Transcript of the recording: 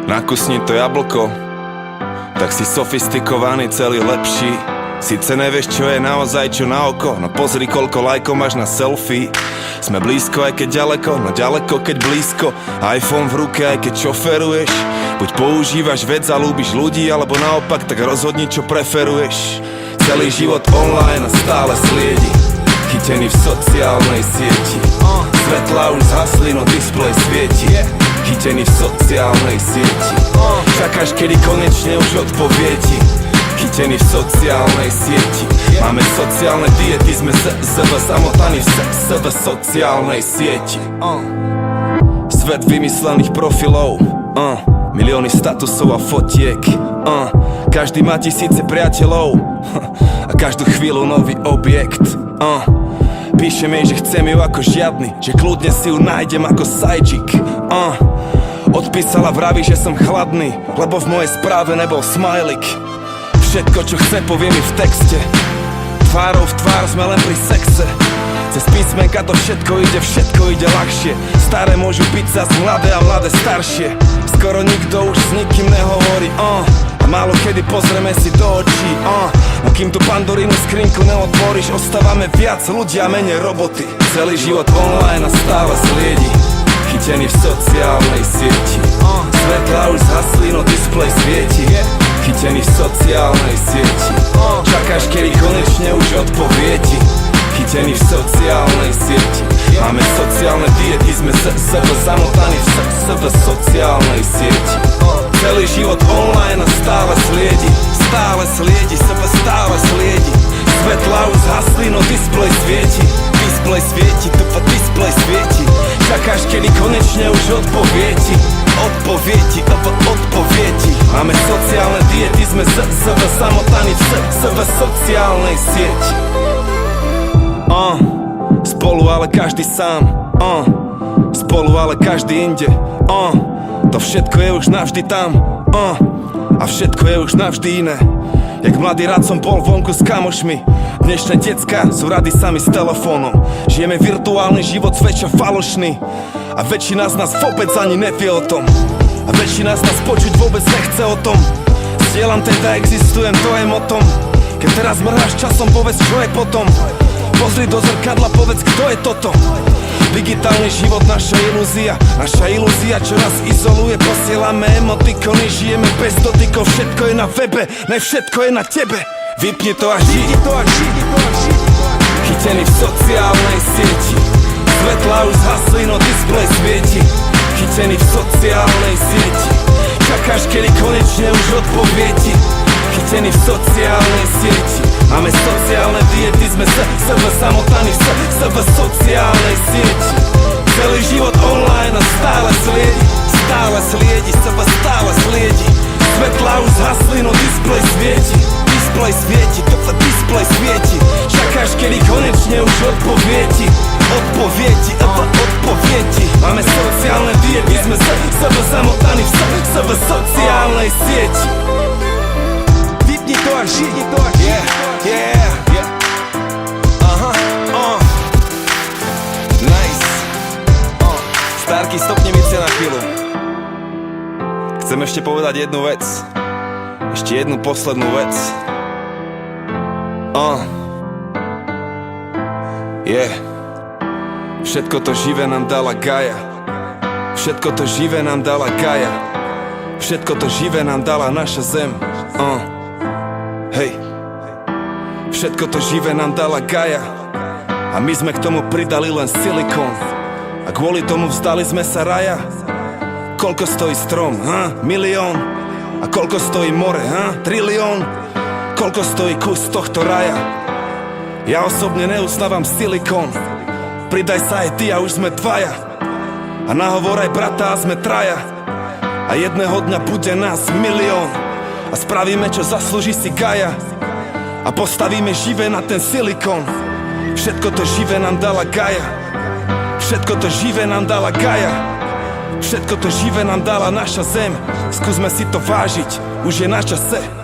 Nakusni to jablko, tak si sofistikovaný, celý lepší. Sice nevieš, čo je naozaj, čo na oko, no pozri, koľko lajkov máš na selfie. Sme blízko, aj keď ďaleko, no ďaleko, keď blízko. iPhone v ruke, aj keď šoferuješ. Buď používaš vec a ľúbiš ľudí, alebo naopak, tak rozhodni, čo preferuješ. Celý život online a stále sliedi, chytený v sociálnej sieti. Svetlá už zhasli, no displej svieti, chytený v sociálnej sieti. Čakáš, kedy konečne už odpovie ti, chytený v sociálnej sieti. Máme sociálne diety, sme zamotaní v sociálnej sieti. Svet vymyslených profilov, milióny statusov a fotiek, každý má tisíce priateľov a každú chvíľu nový objekt. Píšem jej, že chcem ju ako žiadny, že kľudne si ju nájdem ako sajčik. Odpísala, vraví, že som chladný, lebo v mojej správe nebol smajlik. Všetko, čo chce, povie mi v texte, tvárou v tvár sme len pri sexe. Cez písmenka to všetko ide ľahšie. Staré môžu byť zas mladé a mladé staršie. Skoro nikto už s nikým nehovorí, a málo kedy pozrieme si do očí, no kým tu Pandorínu skrinku neotvoríš, ostávame viac ľudia, menej roboty. Celý život online a stále sliedi, chytený v sociálnej sieti. Svetlá už zhasli, no displej svieti, chytený v sociálnej sieti. Čakáš, kedy konečne už odpovie ti, chytený v sociálnej sieti. Máme sociálne diety, sme zamotaní v sociálnej sieti. Celý život online a stále sliedi, stále sliedi. Svetlá už zhasli, no displej svieti, displej svieti. Čakáš, kedy konečne už odpovie ti, odpovie ti. Máme sociálne diety, sme zamotaní v sociálnej sieti. Spolu, ale každý sám, spolu, ale každý inde. To všetko je už navždy tam, a všetko je už navždy iné. Jak mladý rád som bol vonku s kamošmi, dnešné decká sú rady sami s telefónom. Žijeme virtuálny život, zväčša falošný, a väčšina z nás vôbec ani nevie o tom, a väčšina z nás počuť vôbec nechce o tom. Zdieľam teda, existujem, to je motom. Keď teraz mrháš časom, povedz, čo je potom. Pozri do zrkadla, povedz, kto je toto. Digitálny život, naša ilúzia, čo nás izoluje. Posielame emotikony, žijeme bez dotykov. Všetko je na webe, ne všetko je na tebe. Vypni to a ži, chytený v sociálnej sieti. Svetlá už zhasli, no displej svieti, chytený v sociálnej sieti. Čakáš, kedy konečne už odpovie ti, chytený v sociálnej sieti. Máme sociálne diety, sme zamotaní v sociálnej sieti. Celý život online a stále sliedi, Svetlá už zhasli, no displej svieti, displej svieti. Čakáš, kedy konečne už odpovie ti, odpovie ti. Máme sociálne diety, sme zamotaní v sociálnej sieti. Vypni to a ži, Nice. Starky, stopni mi na chvíľu. Chcem ešte povedať jednu vec, ešte jednu poslednú vec. Všetko to živé nám dala Gaia, všetko to živé nám dala Gaia, všetko to živé nám dala naša zem. Hej, všetko to živé nám dala Gaia, a my sme k tomu pridali len silikón, a kvôli tomu vzdali sme sa raja. Koľko stojí strom, milión? A koľko stojí more, trilión? Koľko stojí kus tohto raja? Ja osobne neuznávam silikón, pridaj sa aj ty a už sme dvaja, a nahovor aj brata a sme traja, a jedného dňa bude nás milión, a spravíme, čo zaslúži si Gaia, a postavíme živé na ten silikón. Všetko to živé nám dala Gaia, všetko to živé nám dala Gaia, všetko to živé nám dala naša zem. Skúsme si to vážiť, už je na čase.